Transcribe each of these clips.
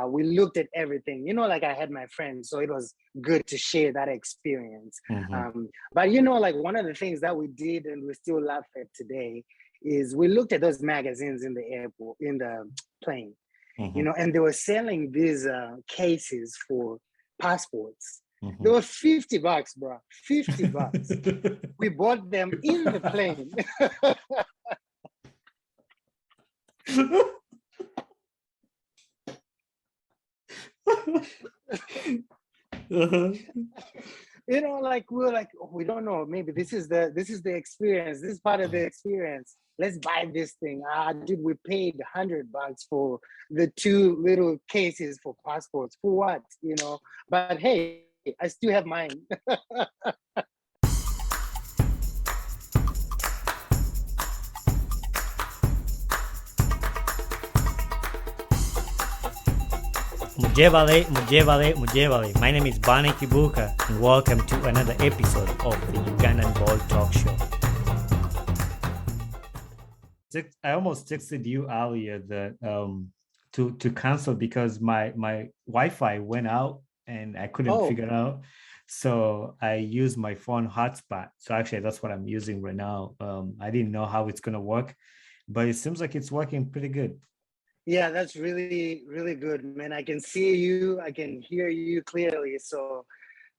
We looked at everything, like I had my friends, so it was good to share that experience. But like one of the things that we did and we still laugh at today is we looked at those magazines in the airport, in the plane, and they were selling these cases for passports. They were $50, bro. $50. We bought them in the plane. Like we were like, oh, we don't know. Maybe this is the experience. This is part of the experience. Let's buy this thing. Dude, we paid $100 for the 2 little cases for passports. For what? But hey, I still have mine. Mujevale. My name is Bani Kibuka, and welcome to another episode of the Ugandan Ball Talk Show. I almost texted you earlier that to cancel because my Wi-Fi went out and I couldn't figure it out. So I used my phone hotspot. So actually, that's what I'm using right now. I didn't know how it's gonna work, but it seems like it's working pretty good. Yeah, that's really, really good, man. I can see you, I can hear you clearly. So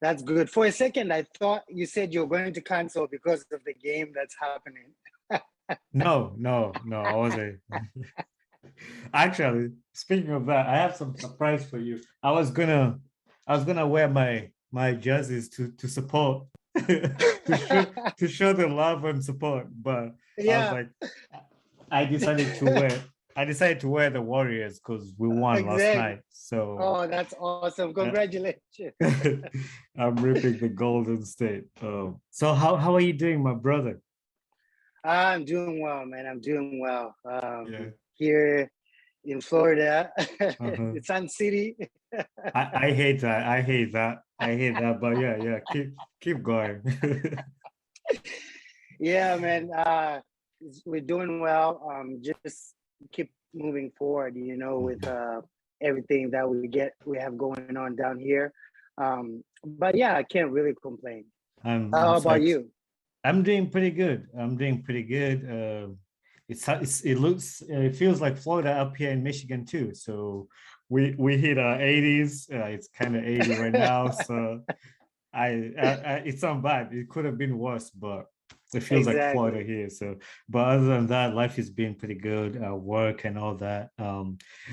that's good. For a second, I thought you said you're going to cancel because of the game that's happening. No, I wasn't. Actually, speaking of that, I have some surprise for you. I was gonna wear my jerseys to support to show the love and support, but I was like, I decided to wear the Warriors because we won last night. So that's awesome! Congratulations. I'm ripping the Golden State. So how are you doing, my brother? I'm doing well, man. I'm doing well. Here in Florida, it's Sun City. I hate that. But yeah. Keep going. Yeah, man. We're doing well. Just keep moving forward, with everything that we have going on down here. But yeah, I can't really complain. How about you? I'm doing pretty good. It feels like Florida up here in Michigan too. So we hit 80s. It's kind of 80 right now. So it's not bad. It could have been worse, but it feels like Florida here. So, but other than that, life has been pretty good. Work and all that.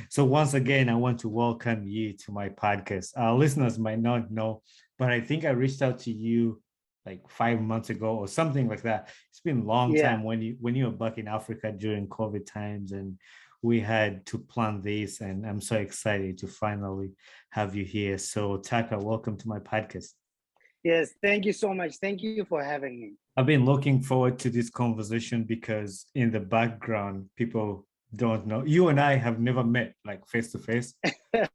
So once again, I want to welcome you to my podcast. Our listeners might not know, but I think I reached out to you like 5 months ago or something like that. It's been a long time when you were back in Africa during COVID times, and we had to plan this, and I'm so excited to finally have you here. So Taka, welcome to my podcast. Yes, thank you so much. Thank you for having me. I've been looking forward to this conversation because in the background, people don't know. You and I have never met like face to face.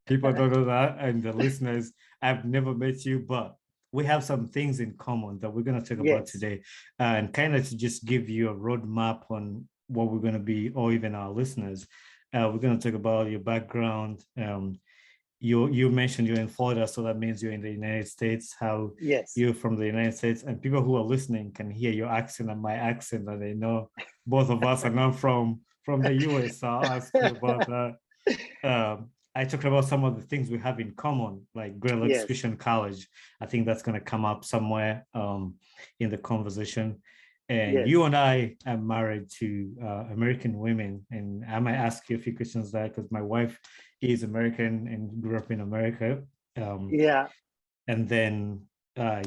People don't know that. And the listeners, I've never met you, but we have some things in common that we're going to talk about today, and kind of to just give you a roadmap on what we're going to be, or even our listeners. We're going to talk about your background. You mentioned you're in Florida, so that means you're in the United States. How you're from the United States, and people who are listening can hear your accent and my accent, and they know both of us are not from the US. So I'll ask you about that. I talked about some of the things we have in common, like Great Lakes Christian College. I think that's going to come up somewhere in the conversation. And you and I are married to American women, and I might ask you a few questions there because my wife is American and grew up in America. And then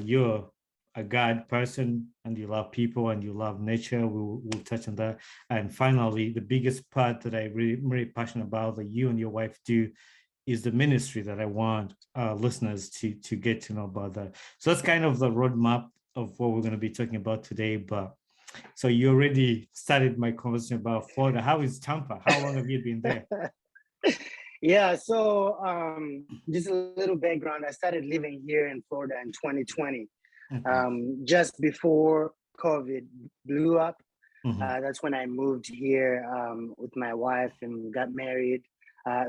you're a God person, and you love people and you love nature. We'll touch on that. And finally, the biggest part that I'm really passionate about that you and your wife do is the ministry that I want listeners to get to know about that. So that's kind of the roadmap of what we're going to be talking about today. But so you already started my conversation about Florida. How is Tampa? How long have you been there? Yeah, so just a little background. I started living here in Florida in 2020, just before COVID blew up. That's when I moved here with my wife and got married.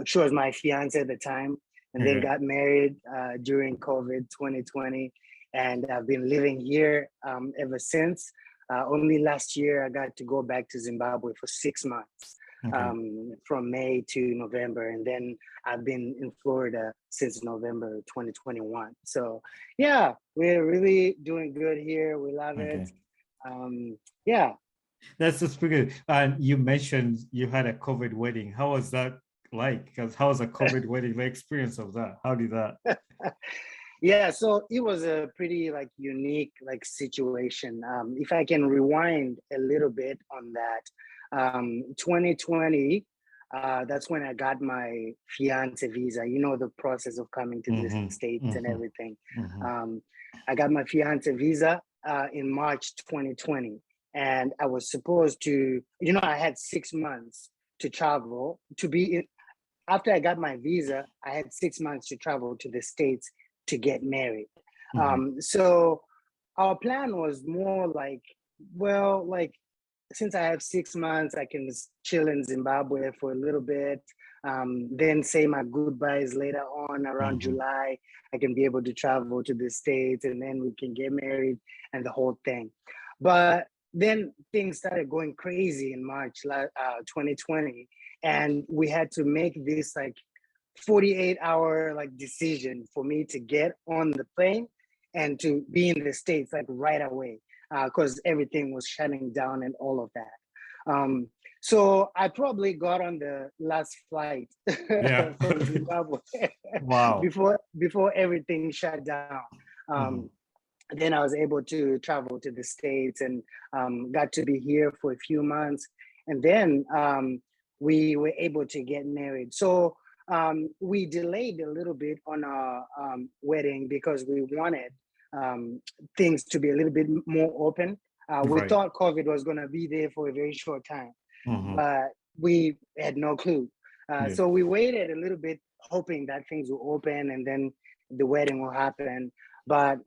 She was my fiance at the time, and then got married during COVID 2020. And I've been living here ever since. Only last year, I got to go back to Zimbabwe for 6 months, from May to November. And then I've been in Florida since November 2021. So yeah, we're really doing good here. We love it. Yeah. That's just pretty good. And you mentioned you had a COVID wedding. How was that like? Because how was a COVID wedding, the experience of that? How did that? Yeah, so it was a pretty like unique like situation. If I can rewind a little bit on that, 2020, that's when I got my fiance visa. You know, the process of coming to the States and everything. I got my fiance visa in March 2020, and I was supposed to, you know, I had 6 months to travel to be in. After I got my visa, I had 6 months to travel to the States to get married. So our plan was more like, well, like, since I have 6 months, I can just chill in Zimbabwe for a little bit, then say my goodbyes later on around July. I can be able to travel to the States, and then we can get married and the whole thing. But then things started going crazy in March 2020, and we had to make this like 48-hour like decision for me to get on the plane and to be in the States like right away, because everything was shutting down and all of that. So I probably got on the last flight from Zimbabwe before everything shut down. Then I was able to travel to the States and got to be here for a few months. And then we were able to get married. So we delayed a little bit on our wedding because we wanted things to be a little bit more open. We thought COVID was going to be there for a very short time, but we had no clue. So we waited a little bit, hoping that things will open and then the wedding will happen. But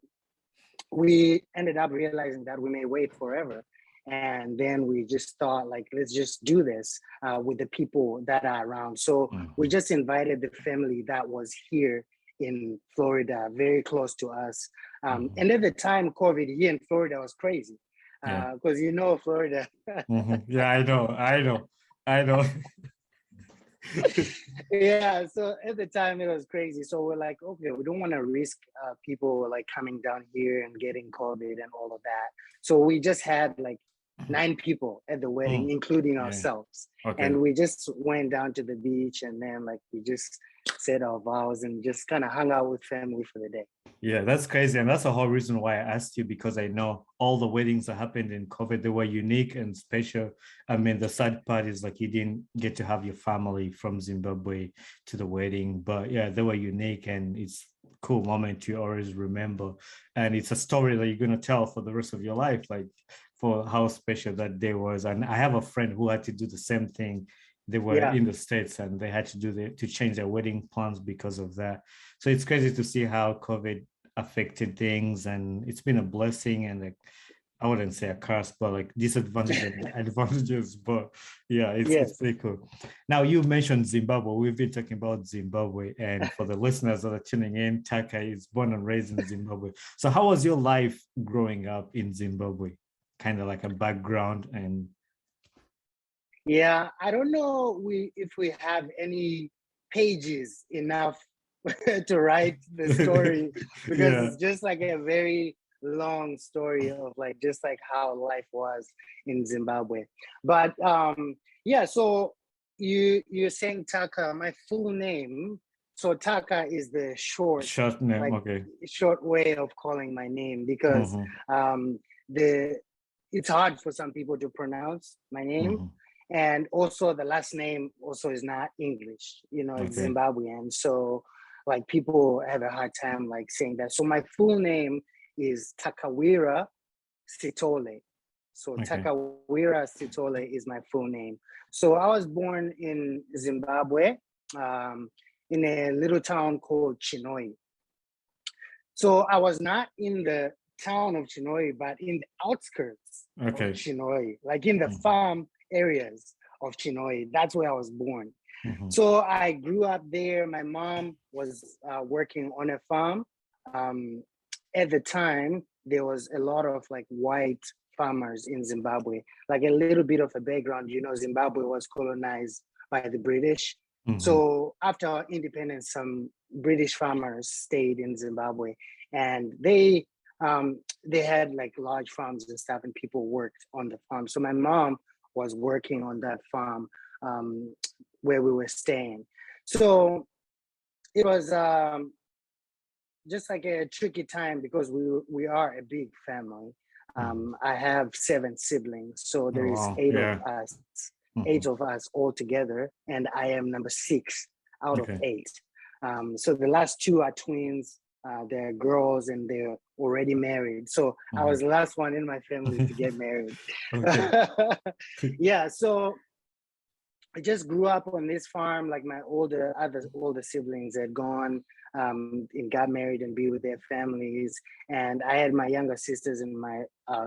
we ended up realizing that we may wait forever. And then we just thought, like, let's just do this with the people that are around. So we just invited the family that was here in Florida, very close to us. And at the time, COVID here in Florida was crazy because you know Florida. Yeah, I know. Yeah, so at the time it was crazy. So we're like, okay, we don't want to risk people like coming down here and getting COVID and all of that. So we just had like 9 people at the wedding, including ourselves. And we just went down to the beach, and then like we just said our vows and just kind of hung out with family for the day. Yeah, that's crazy. And that's the whole reason why I asked you, because I know all the weddings that happened in COVID, they were unique and special. I mean, the sad part is like you didn't get to have your family from Zimbabwe to the wedding, but yeah, they were unique, and it's a cool moment to always remember. And it's a story that you're going to tell for the rest of your life, like for how special that day was. And I have a friend who had to do the same thing. They were in the States, and they had to change their wedding plans because of that. So it's crazy to see how COVID affected things, and it's been a blessing and like, I wouldn't say a curse, but like disadvantages and advantages. But yeah, it's pretty cool. Now, you mentioned Zimbabwe. We've been talking about Zimbabwe, and for the listeners that are tuning in, Taka is born and raised in Zimbabwe. So how was your life growing up in Zimbabwe? Kind of like a background. And yeah, I don't know if we have any pages enough to write the story, because it's just like a very long story of like just like how life was in Zimbabwe. But yeah, so you're saying Taka, my full name. So Taka is the short name, like, short way of calling my name, because it's hard for some people to pronounce my name. And also the last name also is not English, you know, it's Zimbabwean. So like people have a hard time like saying that. So my full name is Takawira Sithole. So Takawira Sithole is my full name. So I was born in Zimbabwe, in a little town called Chinhoyi. So I was not in the town of Chinhoyi, but in the outskirts of Chinhoyi, like in the farm areas of Chinhoyi. That's where I was born. So I grew up there. My mom was working on a farm. At the time, there was a lot of like white farmers in Zimbabwe. Like a little bit of a background, Zimbabwe was colonized by the British. So after our independence, some British farmers stayed in Zimbabwe, and they had like large farms and stuff, and people worked on the farm. So my mom was working on that farm where we were staying. So it was just like a tricky time because we are a big family. I have 7 siblings, so there is 8 of us, 8 of us all together, and I am number 6 out of 8. So the last 2 are twins. They're girls and they're already married. So I was the last one in my family to get married. Yeah, so I just grew up on this farm. Like my older siblings had gone and got married and be with their families. And I had my younger sisters and my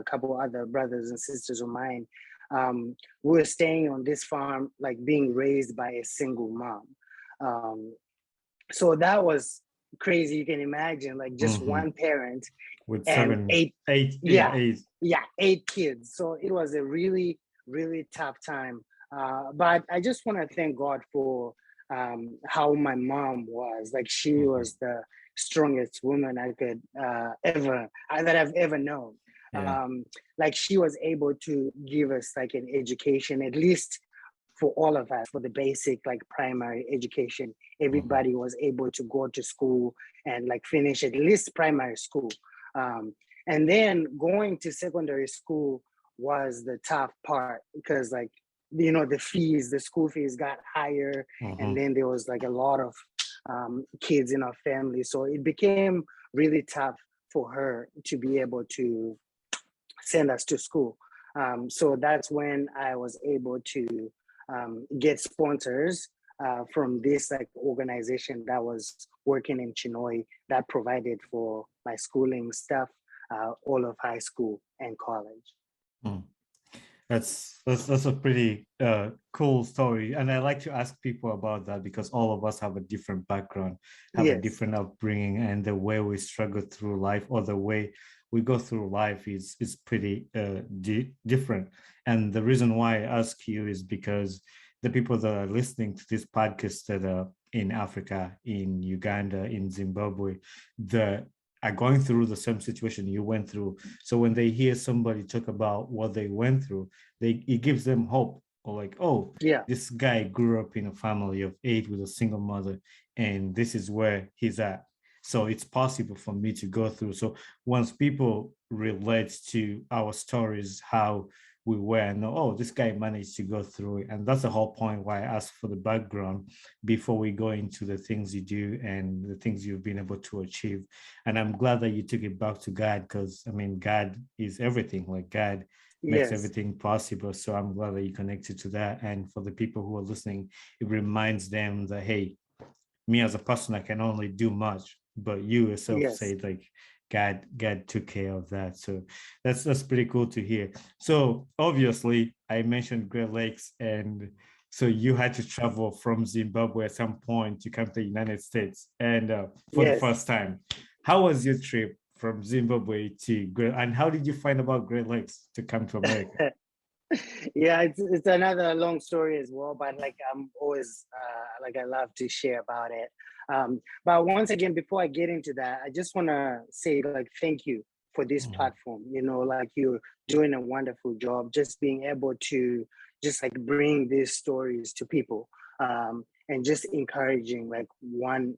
couple other brothers and sisters of mine. We were staying on this farm, like being raised by a single mom. So that was crazy. You can imagine, like just one parent with and 8 kids. So it was a really, really tough time. But I just want to thank God for how my mom was. Like she was the strongest woman that I've ever known. Like she was able to give us like an education, at least for all of us, for the basic like primary education. Everybody was able to go to school and like finish at least primary school. And then going to secondary school was the tough part because like, the school fees got higher, and then there was like a lot of kids in our family. So it became really tough for her to be able to send us to school. So that's when I was able to get sponsors from this like organization that was working in Chinhoyi that provided for my schooling stuff, all of high school and college. That's a pretty cool story, and I like to ask people about that because all of us have a different background, have a different upbringing, and the way we struggle through life or the way we go through life is pretty different. And the reason why I ask you is because the people that are listening to this podcast that are in Africa, in Uganda, in Zimbabwe, are going through the same situation you went through. So when they hear somebody talk about what they went through, it gives them hope. Or like, this guy grew up in a family of 8 with a single mother, and this is where he's at. So it's possible for me to go through. So once people relate to our stories, how we were, and this guy managed to go through it. And that's the whole point why I asked for the background before we go into the things you do and the things you've been able to achieve. And I'm glad that you took it back to God, because I mean, God is everything. Like God makes everything possible. So I'm glad that you connected to that. And for the people who are listening, it reminds them that, hey, me as a person, I can only do much, but you yourself said like God took care of that. So that's pretty cool to hear. So obviously I mentioned Great Lakes, and so you had to travel from Zimbabwe at some point to come to the United States, and for the first time. How was your trip from Zimbabwe to and how did you find about Great Lakes to come to America? Yeah, it's another long story as well, but like I'm always like I love to share about it. But once again, before I get into that, I just want to say like thank you for this platform. Like you're doing a wonderful job, just being able to just like bring these stories to people, and just encouraging like one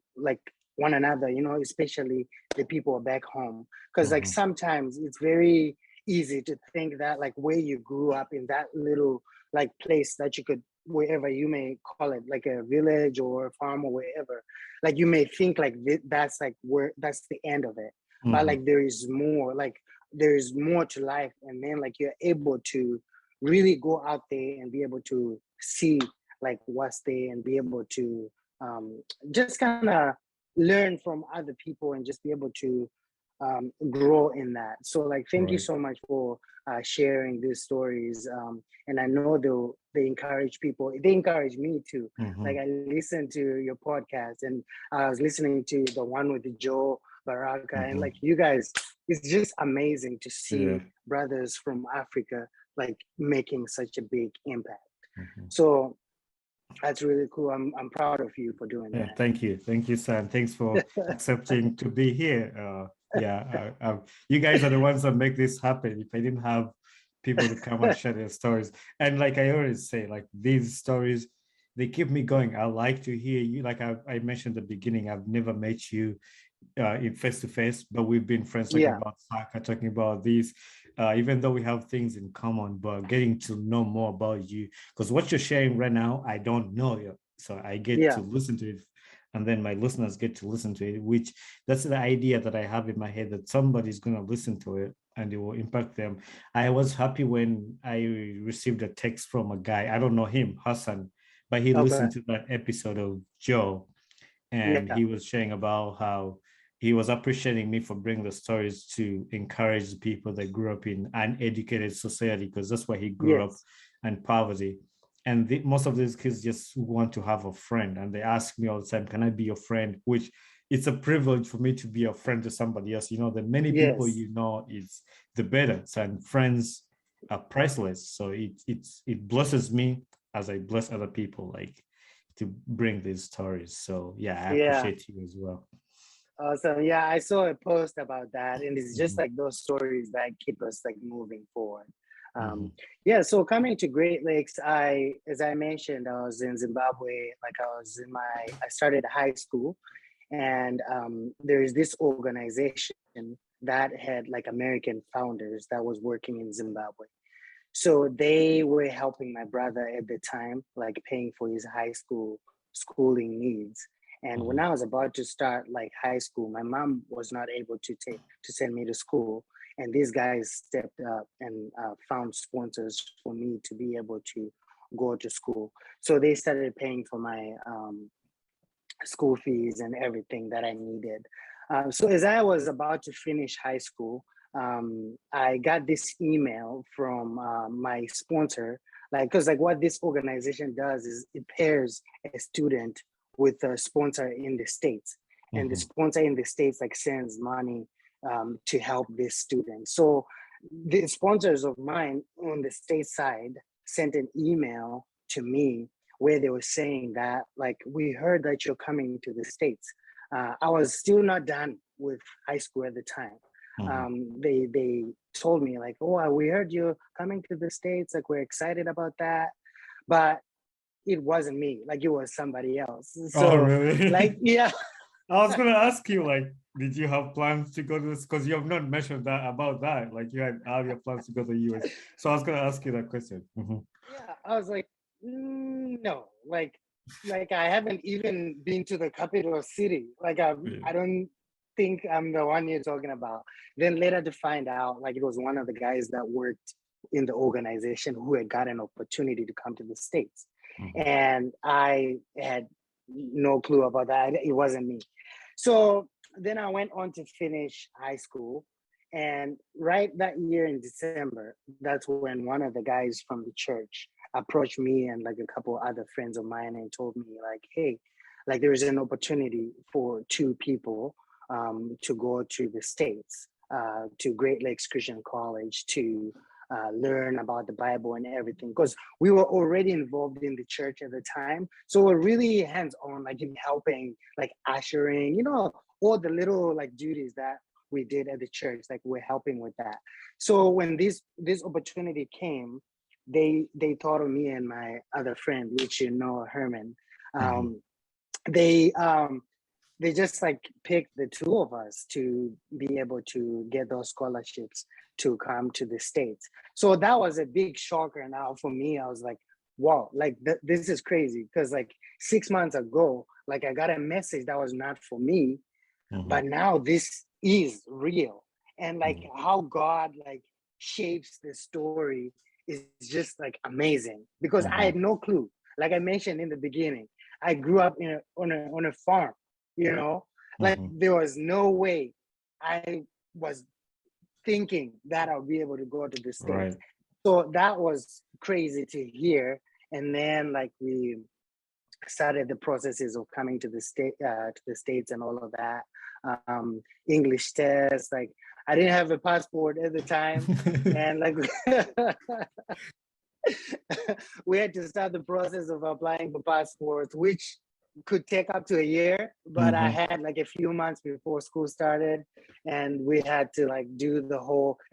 another. Especially the people back home, because like sometimes it's very easy to think that like where you grew up in that little like place that you could, wherever you may call it, like a village or a farm or wherever, like you may think like that's like where that's the end of it. But like there is more to life, and then like you're able to really go out there and be able to see like what's there and be able to just kind of learn from other people and just be able to grow in that. So like thank you so much for sharing these stories, and I know they encourage people. They encourage me too. Like I listened to your podcast, and I was listening to the one with Joe Baraka, and like you guys, it's just amazing to see brothers from Africa like making such a big impact. So that's really cool. I'm proud of you for doing that. Thank you, Sam. Thanks for accepting to be here. You guys are the ones that make this happen. If I didn't have people to come and share their stories, and like I always say, like these stories, they keep me going. I like to hear you. Like I mentioned at the beginning, I've never met you in face to face, but we've been friends talking about Taka, talking about this, even though we have things in common, but getting to know more about you, because what you're sharing right now, I don't know yet. So I get to listen to it, and then my listeners get to listen to it, which that's the idea that I have in my head, that somebody's going to listen to it and it will impact them. I was happy when I received a text from a guy, I don't know him, Hassan, but he listened to that episode of Joe, and he was sharing about how he was appreciating me for bringing the stories to encourage the people that grew up in uneducated society, because that's where he grew up, and poverty. And most of these kids just want to have a friend, and they ask me all the time, can I be your friend? Which it's a privilege for me to be a friend to somebody else. You know, the many people you know, it's the better. And friends are priceless. So it blesses me as I bless other people, like to bring these stories. So I appreciate you as well. Awesome. Yeah, I saw a post about that, and it's just like those stories that keep us like moving forward. So coming to Great Lakes, as I mentioned, I was in Zimbabwe. Like I started high school, and there is this organization that had like American founders that was working in Zimbabwe. So they were helping my brother at the time, like paying for his high school schooling needs. And when I was about to start like high school, my mom was not able to send me to school. And these guys stepped up and found sponsors for me to be able to go to school. So they started paying for my school fees and everything that I needed. So as I was about to finish high school, I got this email from my sponsor, because what this organization does is it pairs a student with a sponsor in the States, and the sponsor in the States like sends money to help this student. So the sponsors of mine on the state side sent an email to me where they were saying that, like, we heard that you're coming to the States. I was still not done with high school at the time. They told me like, oh, we heard you're coming to the States. Like, we're excited about that. But it wasn't me, like it was somebody else. So, really? Like, yeah. I was going to ask you, like, did you have plans to go to this? Because you have not mentioned that about that. Like, you had all your plans to go to the US. So I was going to ask you that question. Yeah, I was like, no, like I haven't even been to the capital city. Like, I don't think I'm the one you're talking about. Then later to find out, like, it was one of the guys that worked in the organization who had got an opportunity to come to the States. And I had no clue about that. It wasn't me. So then I went on to finish high school. And right that year in December, that's when one of the guys from the church approached me and like a couple other friends of mine and told me like, hey, like there is an opportunity for two people to go to the States, to Great Lakes Christian College to learn about the Bible and everything, because we were already involved in the church at the time. So we're really hands-on, like in helping, like ushering, all the little like duties that we did at the church, like we're helping with that. So when this opportunity came, they thought of me and my other friend, which Hermann. They just like picked the two of us to be able to get those scholarships to come to the States. So that was a big shocker now for me. I was like, wow, like this is crazy. Because like 6 months ago, like I got a message that was not for me, but now this is real. And like how God like shapes the story is just like amazing, because I had no clue. Like I mentioned in the beginning, I grew up on a farm. Like there was no way I was thinking that I'll be able to go to the States. Right. So that was crazy to hear. and then like we started the processes of coming to the States and all of that. English test, like I didn't have a passport at the time, and like we had to start the process of applying for passports, which could take up to a year, but I had like a few months before school started, and we had to like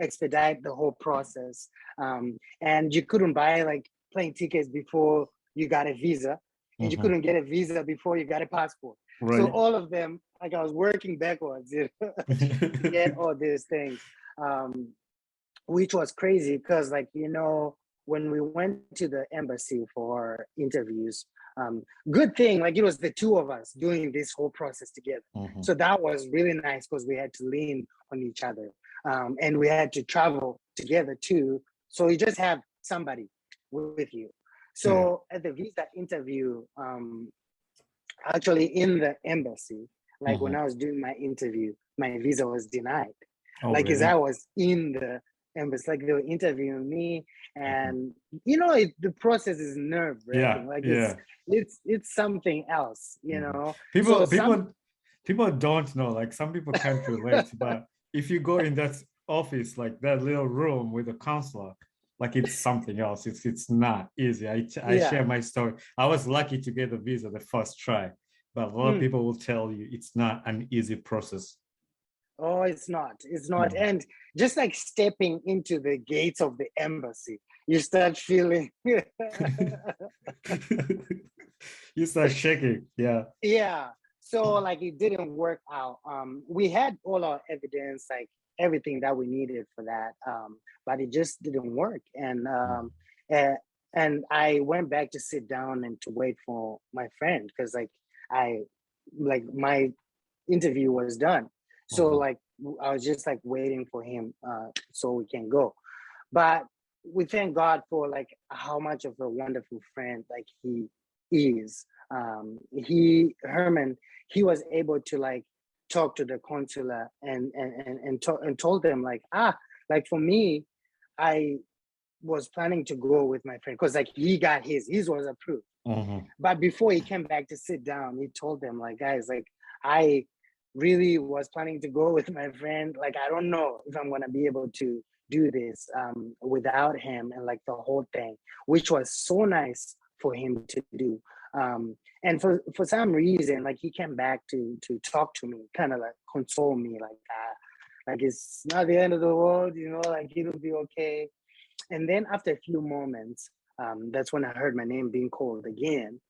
expedite the whole process. And you couldn't buy like plane tickets before you got a visa, and you couldn't get a visa before you got a passport. Right. So all of them, like I was working backwards, you know, to get all these things, which was crazy because, like, you know, when we went to the embassy for interviews, good thing, like it was the two of us doing this whole process together. So that was really nice because we had to lean on each other, and we had to travel together too. So you just have somebody with you. So at the visa interview, actually in the embassy, like when I was doing my interview, my visa was denied. Like, as I was in the embassy, like they were interviewing me, and you know, the process is nerve-wracking. Like it's something else, you know. People don't know. Like some people can't relate, but if you go in that office, like that little room with a counselor, like it's something else. It's not easy. I share my story. I was lucky to get the visa the first try, but a lot of people will tell you it's not an easy process. Oh, it's not. And just like stepping into the gates of the embassy, you start feeling you start shaking. Yeah. So like it didn't work out. We had all our evidence, like everything that we needed for that, but it just didn't work. And I went back to sit down and to wait for my friend, because like my interview was done. So like I was just like waiting for him so we can go. But we thank God for like how much of a wonderful friend like he is. Hermann, he was able to like talk to the consular and told them like, like for me, I was planning to go with my friend because like he got his was approved. But before he came back to sit down, he told them like, guys, like I really was planning to go with my friend. Like, I don't know if I'm gonna be able to do this without him, and like the whole thing, which was so nice for him to do. And for some reason, like he came back to talk to me, kind of like console me, like it's not the end of the world, you know, like it'll be okay. And then after a few moments, that's when I heard my name being called again,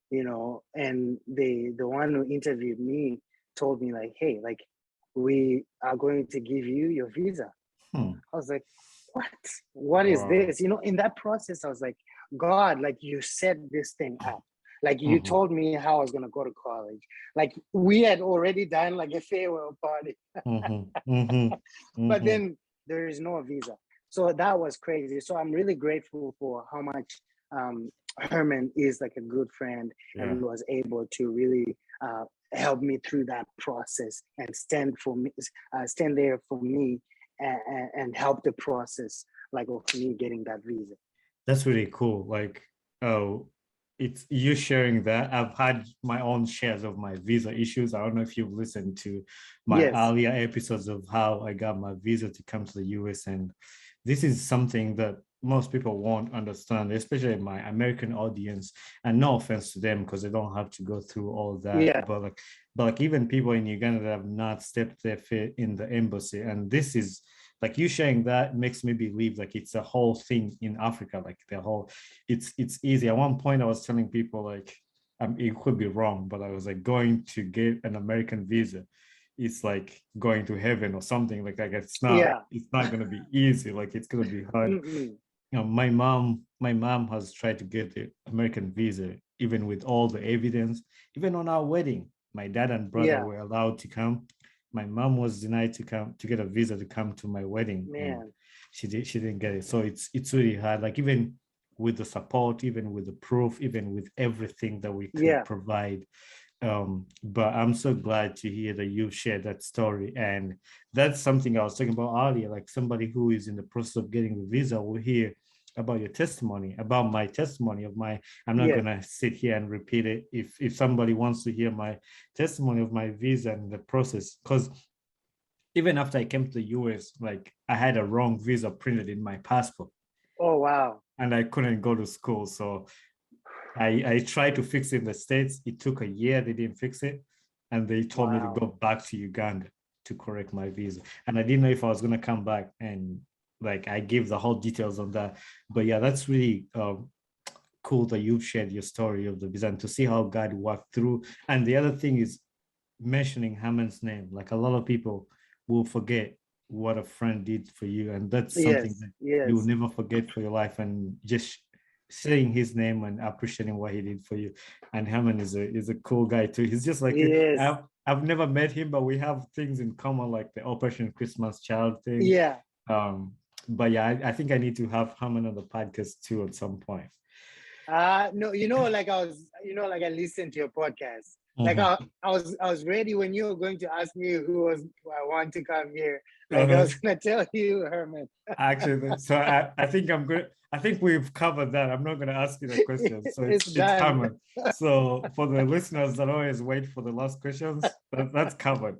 you know, and the one who interviewed me told me like, hey, like we are going to give you your visa. I was like, what is this? You know, in that process, I was like, God, like you set this thing up. Like you told me how I was going to go to college. Like we had already done like a farewell party. But then there is no visa. So that was crazy. So I'm really grateful for how much Hermann is like a good friend and was able to really help me through that process and stand there for me and help the process like of me getting that visa. That's really cool. Like, it's you sharing that. I've had my own shares of my visa issues. I don't know if you've listened to my earlier episodes of how I got my visa to come to the US, and this is something that most people won't understand, especially my American audience. And no offense to them because they don't have to go through all that. But like even people in Uganda that have not stepped their foot in the embassy, and this is like you sharing that makes me believe like it's a whole thing in Africa, like the whole, it's easy. At one point I was telling people like, it could be wrong, but I was like, going to get an American visa, it's like going to heaven or something like that. It's not going to be easy. Like it's going to be hard. You know, my mom has tried to get the American visa, even with all the evidence, even on our wedding, my dad and brother were allowed to come. My mom was denied to come to get a visa to come to my wedding. And she didn't get it. So it's really hard. Like even with the support, even with the proof, even with everything that we could provide. But I'm so glad to hear that you shared that story. And that's something I was talking about earlier, like somebody who is in the process of getting the visa will hear about your testimony, about my testimony of my. I'm not Yes. gonna sit here and repeat it. If somebody wants to hear my testimony of my visa and the process, because even after I came to the US, like I had a wrong visa printed in my passport. Oh wow. And I couldn't go to school, so I tried to fix it in the States. It took a year. They didn't fix it. And they told me to go back to Uganda to correct my visa. And I didn't know if I was going to come back. And like, I gave the whole details on that. But yeah, that's really cool that you've shared your story of the visa and to see how God worked through. And the other thing is mentioning Hermann's name. Like a lot of people will forget what a friend did for you. And that's something that you will never forget for your life. And just saying his name and appreciating what he did for you. And Hermann is a cool guy too. He's just like I've never met him, but we have things in common, like the Operation Christmas Child thing. Yeah. But yeah, I think I need to have Hermann on the podcast too at some point. No, like I I listened to your podcast. Like I was ready when you were going to ask me who I want to come here. Like I was gonna tell you, Hermann. Actually, so I think I'm good. I think we've covered that. I'm not gonna ask you the question. So it's Hermann. So for the listeners that always wait for the last questions, that's covered.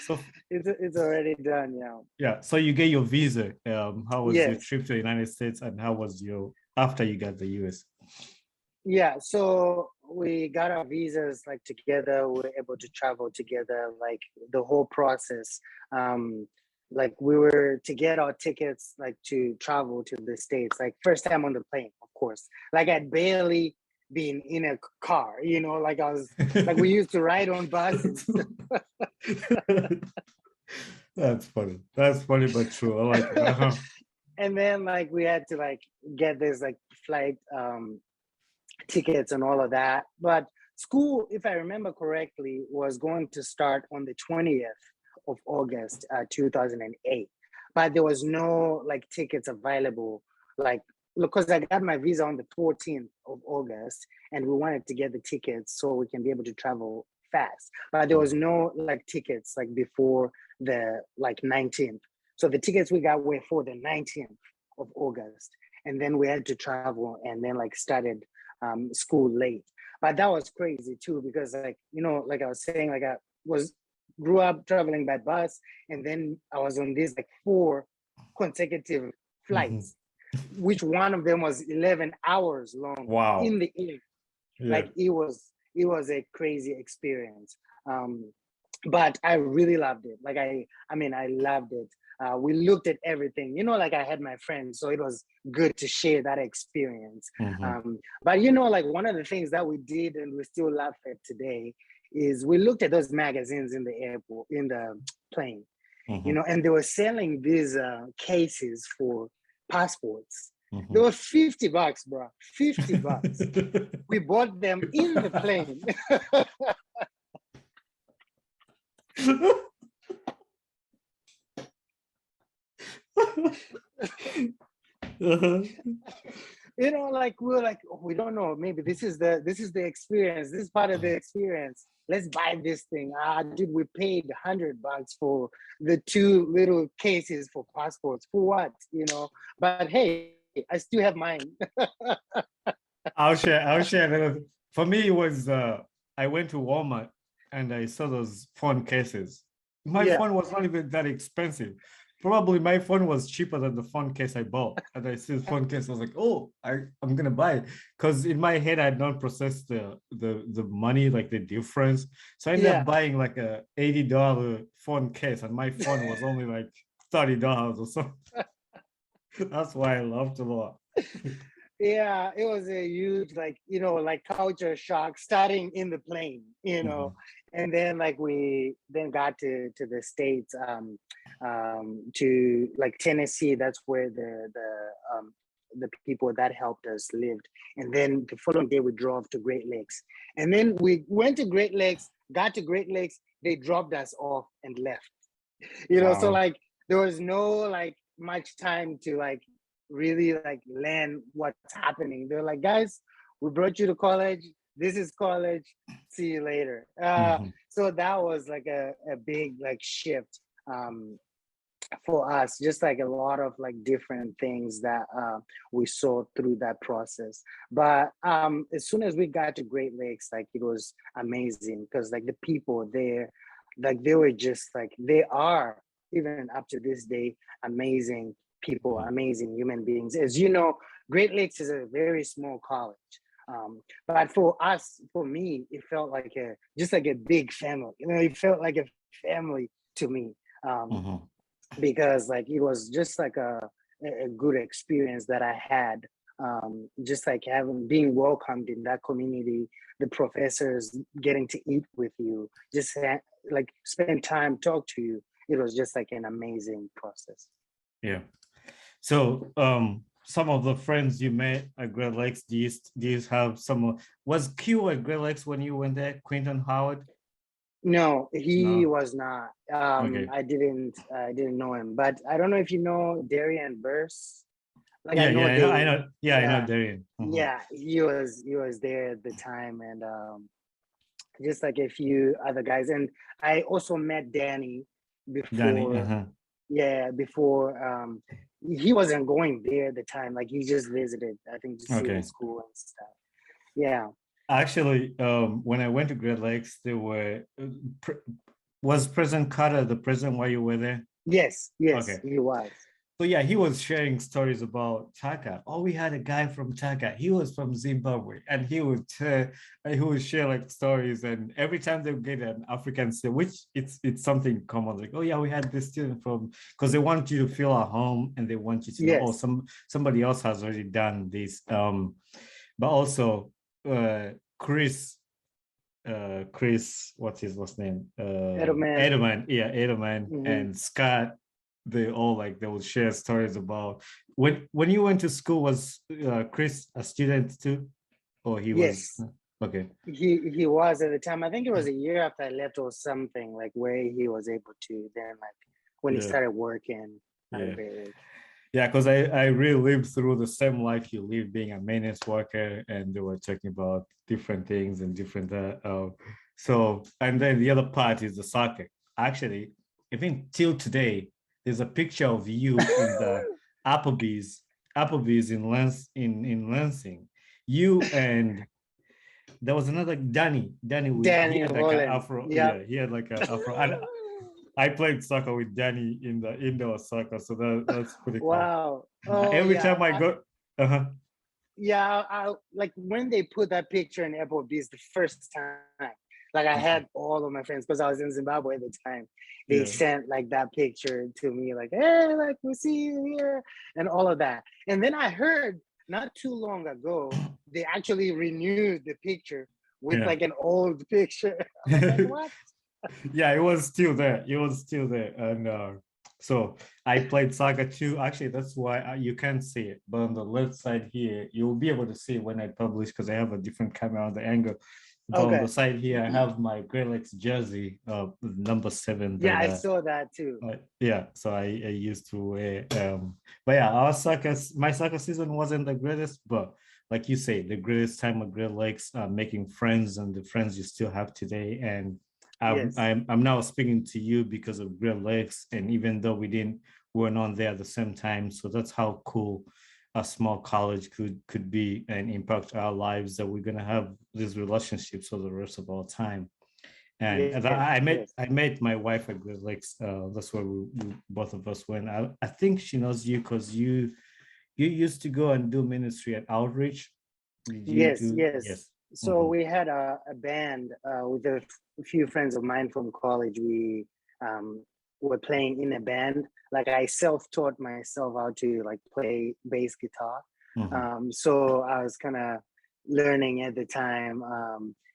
So it's already done, yeah. Yeah. So you get your visa. How was your trip to the United States, and how was your after you got the US? Yeah, so we got our visas like together. We were able to travel together, like the whole process. Like we were to get our tickets, like to travel to the States, like first time on the plane, of course. Like I'd barely been in a car, like I was like we used to ride on buses. That's funny. That's funny but true. I like it. And then like we had to like get this like flight tickets and all of that. But school, if I remember correctly, was going to start on the 20th of August, 2008. But there was no like tickets available, like because I got my visa on the 14th of August and we wanted to get the tickets so we can be able to travel fast. But there was no like tickets like before the like 19th. So the tickets we got were for the 19th of August. And then we had to travel and then like started school late. But that was crazy too, because like, like I was saying, like I grew up traveling by bus, and then I was on these like 4 consecutive flights, which one of them was 11 hours long. Wow. In the air. Yeah. Like it was a crazy experience. But I really loved it. Like I loved it. We looked at everything, like I had my friends, so it was good to share that experience. But like one of the things that we did and we still laugh at today is we looked at those magazines in the airport, in the plane, and they were selling these cases for passports. They were $50, bro. $50. We bought them in the plane. Like we were like, oh, we don't know, maybe this is the experience, this is part of the experience, let's buy this thing. Dude, we paid $100 for the 2 little cases for passports. For what? But hey, I still have mine. I'll share. For me, it was I went to Walmart and I saw those phone cases. My phone was not even that expensive. Probably my phone was cheaper than the phone case I bought. And I see the phone case, I was like, oh, I'm gonna buy it. Because in my head, I had not processed the money, like the difference. So I ended up buying like a $80 phone case, and my phone was only like $30 or something. That's why I loved it a lot. Yeah, it was a huge, like, like culture shock starting in the plane, and then like we then got to the States, to like Tennessee. That's where the people that helped us lived. And then the following day we drove to Great Lakes, and then we went to Great Lakes, got to Great Lakes, they dropped us off and left. So like there was no like much time to like really like learn what's happening. They're like, guys, we brought you to college, this is college, see you later. So that was like a big like shift. for us, just like a lot of like different things that we saw through that process. But as soon as we got to Great Lakes, like it was amazing because like the people there, like they were just like they are even up to this day amazing people, amazing human beings. As you know, Great Lakes is a very small college. But for us, for me, it felt like a just like a big family. You know, it felt like a family to me. Because like it was just like a good experience that I had, just like having being welcomed in that community, the professors getting to eat with you, just like spend time, talk to you. It was just like an amazing process. Yeah. So some of the friends you met at Great Lakes, do you have some? Was Q at Great Lakes when you went there, Quinton Howard? No, he No. was not. Okay. I didn't know him, but I don't know if you know Darian Burse. Like I Yeah, know yeah, I know. Yeah, I know yeah, Darian. yeah, he was there at the time, and just like a few other guys. And I also met Danny Danny. before, yeah, before he wasn't going there at the time. Like he just visited, I think, to see the Okay. school and stuff. Yeah. Actually, when I went to Great Lakes, there was President Carter the president while you were there? Yes, Okay. he was. So yeah, he was sharing stories about Taka. Oh, we had a guy from Taka. He was from Zimbabwe, and he would share like stories. And every time they get an African student, which it's something common, like, oh yeah, we had this student from, because they want you to feel at home and they want you to know, oh, Yes. somebody else has already done this. But also Chris, what's his last name? Edelman, yeah, Edelman and Scott. They all like they will share stories about when you went to school. Was Chris a student too, or he was? Yes. Okay. He was at the time. I think it was a year after I left or something, like where he was able to then like when he started working. Yeah, because I really lived through the same life you live, being a maintenance worker, and they were talking about different things and different so, and then the other part is the soccer. Actually, I think till today, there's a picture of you in the Applebee's in Lansing. You and there was another Danny. He had like an afro. Yeah, he had like an afro. And I played soccer with Danny in the indoor soccer, so that's pretty cool. Wow. Oh, every time I go, yeah, I like when they put that picture in Applebee's the first time. Like I had all of my friends because I was in Zimbabwe at the time. They sent like that picture to me, like, hey, like we see you here, and all of that. And then I heard not too long ago they actually renewed the picture with like an old picture. I'm like, what? Yeah, it was still there. And so I played soccer too. Actually, that's why you can't see it. But on the left side here, you'll be able to see it when I publish because I have a different camera on the angle. But on the side here, I have my Great Lakes jersey, number 7. Yeah, I saw that too. Yeah, so I used to wear. But yeah, my soccer season wasn't the greatest, but like you say, the greatest time of Great Lakes, making friends and the friends you still have today. And I'm now speaking to you because of Great Lakes, and even though we were not there at the same time, so that's how cool a small college could be and impact our lives, that we're gonna have these relationships for the rest of our time. And I met my wife at Great Lakes. That's where we both of us went. I think she knows you because you used to go and do ministry at Outreach. Yes. So we had a band with a few friends of mine from college. We were playing in a band. Like I self-taught myself how to like play bass guitar. So I was kind of learning at the time.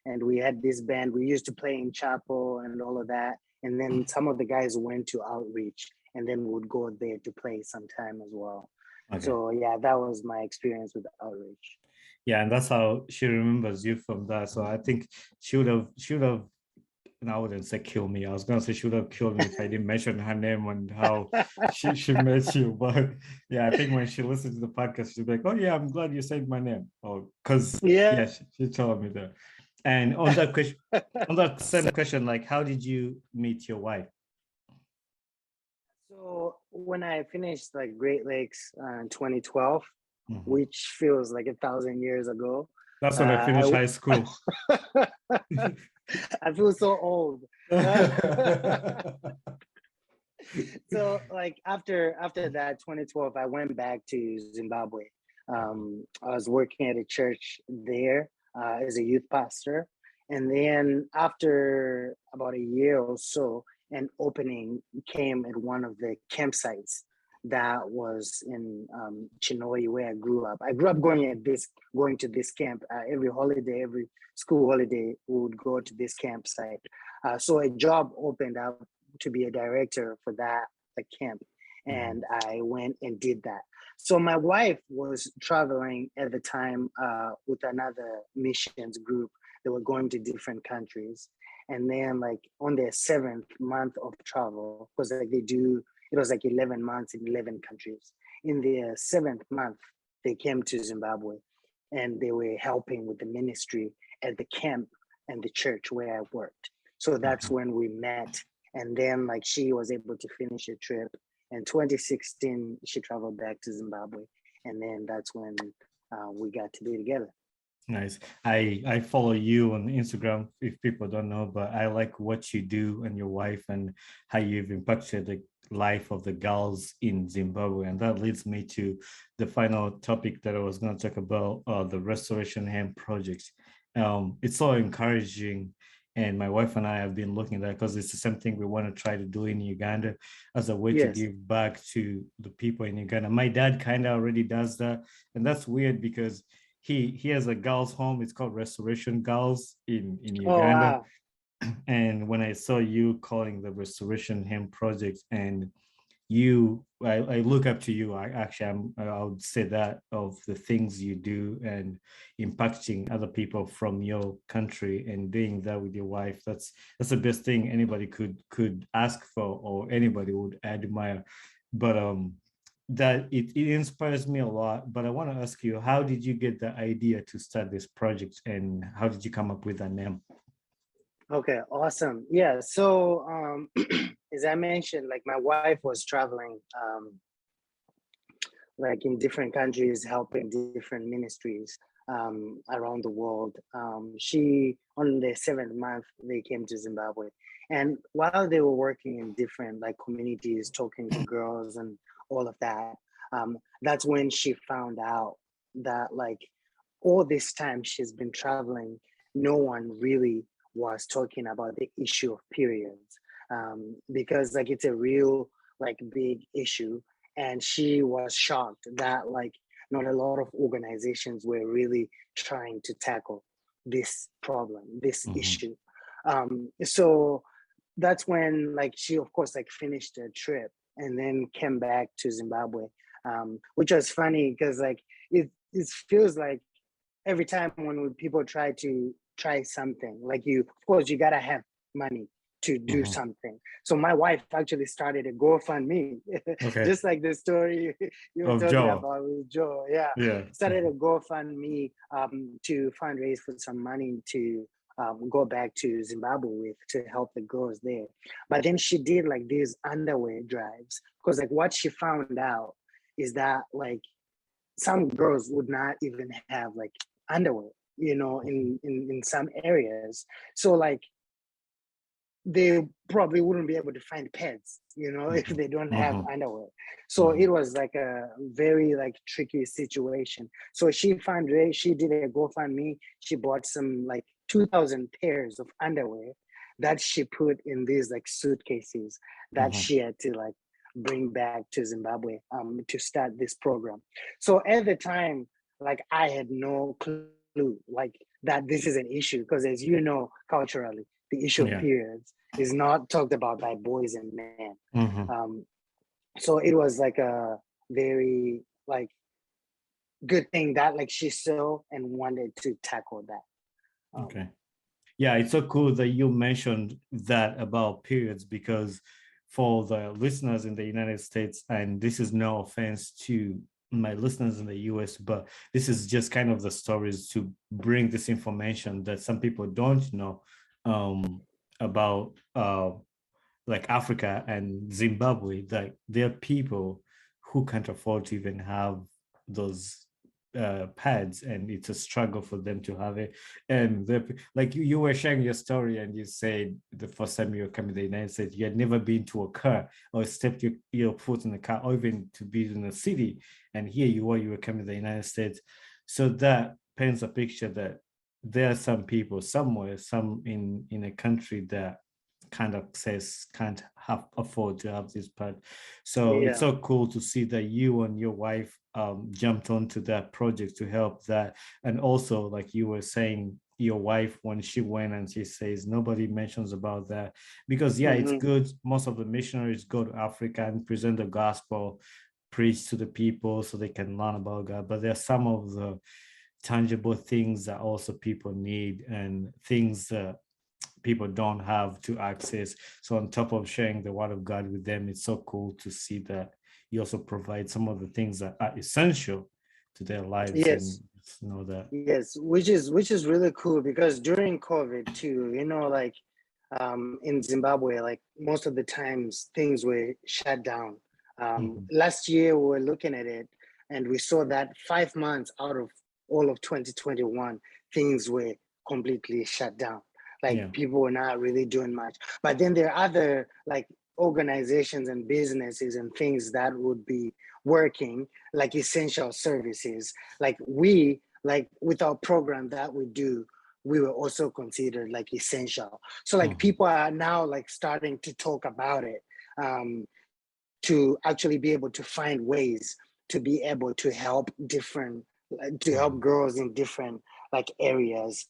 And we had this band. We used to play in chapel and all of that. And then some of the guys went to Outreach and then would go there to play sometime as well. So yeah, that was my experience with Outreach. Yeah, and that's how she remembers you from that. So I think she would have, and I wouldn't say kill me. I was gonna say she would have killed me if I didn't mention her name and how she met you. But yeah, I think when she listened to the podcast, she'll be like, "Oh yeah, I'm glad you said my name." Oh, because she told me that. And on that question, on that same question, like, how did you meet your wife? So when I finished like Great Lakes in 2012, Mhm. which feels like 1,000 years ago, That's when I finished high school. I feel so old. So like after that 2012, I went back to Zimbabwe. I was working at a church there as a youth pastor, and then after about a year or so, an opening came at one of the campsites that was in Chinhoyi, where I grew up. I grew up going to this camp every holiday, every school holiday. We would go to this campsite. So a job opened up to be a director for that camp, and I went and did that. So my wife was traveling at the time with another missions group. They were going to different countries, and then like on their 7th month of travel, because like they do, it was like 11 months in 11 countries. In their 7th month, they came to Zimbabwe, and they were helping with the ministry at the camp and the church where I worked. So that's when we met, and then like she was able to finish a trip. In 2016, she traveled back to Zimbabwe, and then that's when we got to be together. Nice. I follow you on Instagram, if people don't know, but I like what you do and your wife and how you've impacted the life of the girls in Zimbabwe. And that leads me to the final topic that I was going to talk about, the Restoration Hemp Project. It's so encouraging. And my wife and I have been looking at that because it's the same thing we want to try to do in Uganda as a way to Yes. give back to the people in Uganda. My dad kind of already does that. And that's weird because he has a girls' home. It's called Restoration Girls in Oh, Uganda. wow. And when I saw you calling the Restoration Hemp Project, and I look up to you. I would say that of the things you do and impacting other people from your country and doing that with your wife. That's the best thing anybody could ask for or anybody would admire. But that it inspires me a lot. But I want to ask you, how did you get the idea to start this project, and how did you come up with that name? Okay, awesome. Yeah, so as I mentioned, like my wife was traveling like in different countries, helping different ministries around the world. She, on the 7th month, they came to Zimbabwe. And while they were working in different like communities, talking to girls and all of that, that's when she found out that like all this time she's been traveling, no one really was talking about the issue of periods, because like it's a real like big issue, and she was shocked that like not a lot of organizations were really trying to tackle this problem, this issue. So that's when like she of course like finished her trip and then came back to Zimbabwe, which was funny because like it feels like every time when people try something, like you, of course, you gotta have money to do something. So my wife actually started a GoFundMe, Okay. just like the story you were Of talking Joe. about with Joe. Yeah, Yeah. started a GoFundMe to fundraise for some money to go back to Zimbabwe with to help the girls there. But then she did like these underwear drives because like what she found out is that like some girls would not even have like underwear, in some areas. So like they probably wouldn't be able to find pads, if they don't have underwear. So it was like a very like tricky situation. So she did a GoFundMe. She bought some like 2,000 pairs of underwear that she put in these like suitcases that she had to like bring back to Zimbabwe to start this program. So at the time, like I had no clue like that this is an issue because as you know, culturally, the issue of Yeah. periods is not talked about by boys and men. Mm-hmm. So it was like a very like good thing that like she saw and wanted to tackle that. Okay. Yeah, it's so cool that you mentioned that about periods because for the listeners in the United States, and this is no offense to my listeners in the US, but this is just kind of the stories to bring this information that some people don't know about like Africa and Zimbabwe, like there are people who can't afford to even have those pads, and it's a struggle for them to have it. And like you were sharing your story, and you said the first time you were coming to the United States, you had never been to a car or stepped your foot in the car, or even to be in a city. And here you were coming to the United States. So that paints a picture that there are some people somewhere, some in a country that kind of says can't afford to have this pad. So it's so cool to see that you and your wife jumped onto that project to help that. And also, like you were saying, your wife, when she went and she says nobody mentions about that, because it's good. Most of the missionaries go to Africa and present the gospel, preach to the people so they can learn about God, but there are some of the tangible things that also people need, and things that people don't have to access. So on top of sharing the word of God with them, it's so cool to see that you also provide some of the things that are essential to their lives. And know that. Yes, which is really cool, because during COVID too, like in Zimbabwe, like most of the times things were shut down. Last year we were looking at it, and we saw that 5 months out of all of 2021, things were completely shut down. Like people were not really doing much. But then there are other like organizations and businesses and things that would be working, like essential services. Like with our program that we do, we were also considered like essential. So like people are now like starting to talk about it, to actually be able to find ways to be able to help girls in different like areas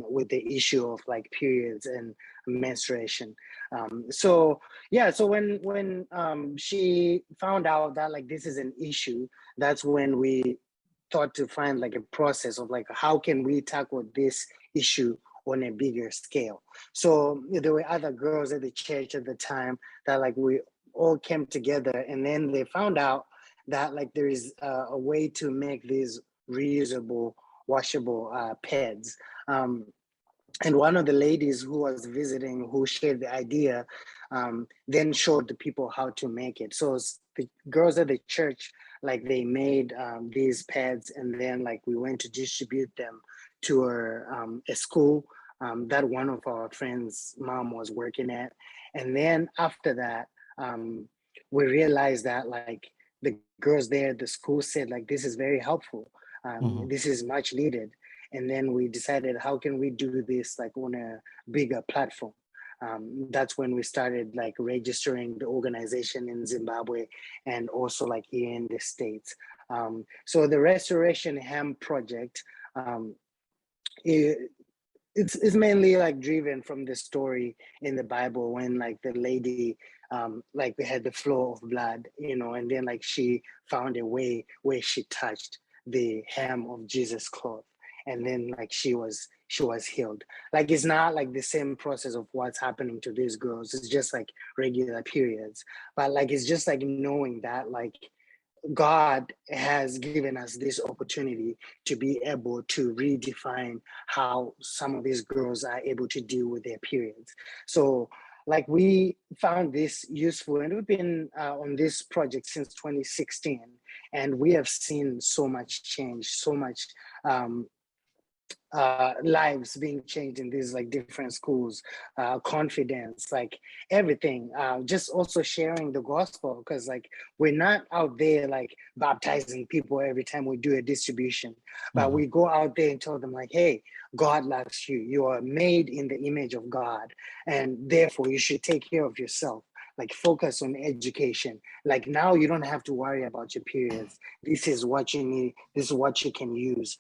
with the issue of like periods and menstruation. So when she found out that like this is an issue, that's when we thought to find like a process of like how can we tackle this issue on a bigger scale. So there were other girls at the church at the time that like we all came together, and then they found out that like there is a way to make these reusable, washable pads. And one of the ladies who was visiting, who shared the idea, then showed the people how to make it. So the girls at the church, like they made these pads, and then like we went to distribute them to a school that one of our friends' mom was working at. And then after that, we realized that like the girls there at the school said like, this is very helpful. This is much needed. And then we decided, how can we do this like on a bigger platform? That's when we started like registering the organization in Zimbabwe and also like here in the States. So the Restoration Hem Project, it's mainly like driven from the story in the Bible when like the lady, like we had the flow of blood, and then like she found a way where she touched the hem of Jesus' cloth, and then like she was healed. Like it's not like the same process of what's happening to these girls. It's just like regular periods, but like it's just like knowing that like God has given us this opportunity to be able to redefine how some of these girls are able to deal with their periods. So like we found this useful, and we've been on this project since 2016, and we have seen so much change, so much lives being changed in these like different schools, confidence, like everything, just also sharing the gospel, because like we're not out there like baptizing people every time we do a distribution, but we go out there and tell them like, hey, God loves you, you are made in the image of God, and therefore you should take care of yourself. Like focus on education. Like now you don't have to worry about your periods. This is what you need. This is what you can use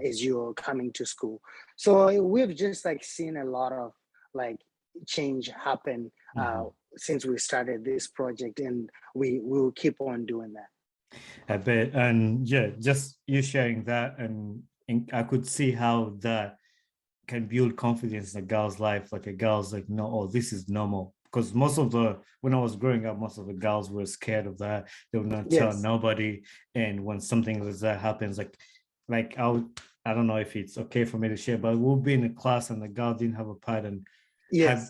as you're coming to school. So we've just like seen a lot of like change happen since we started this project, and we will keep on doing that. I bet. And yeah, just you sharing that, and I could see how that can build confidence in a girl's life. Like a girl's like, no, oh, this is normal. Because when I was growing up, most of the girls were scared of that. They would not tell nobody. And when something like that happens, like I don't know if it's okay for me to share, but we'll be in a class and the girl didn't have a pad, and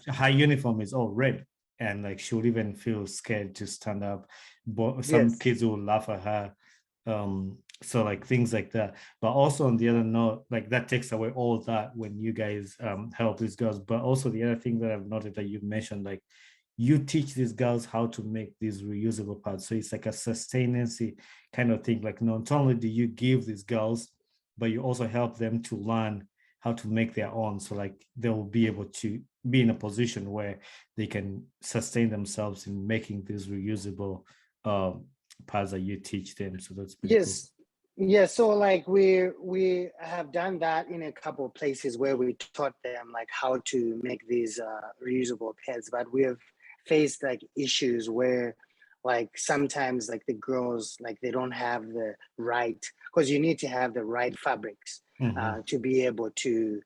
her uniform is all red. and like she'll even feel scared to stand up. But some Yes. kids will laugh at her. So like things like that. But also on the other note, like that takes away all that when you guys help these girls. But also the other thing that I've noted that you mentioned, like you teach these girls how to make these reusable pads. So it's like a sustainancy kind of thing. Like not only do you give these girls, but you also help them to learn how to make their own. So like they'll be able to be in a position where they can sustain themselves in making these reusable paths that you teach them. So that's pretty cool. Yes. Yeah, so like we have done that in a couple of places where we taught them like how to make these reusable pads, but we have faced like issues where like sometimes like the girls like they don't have the right, because you need to have the right fabrics to be able to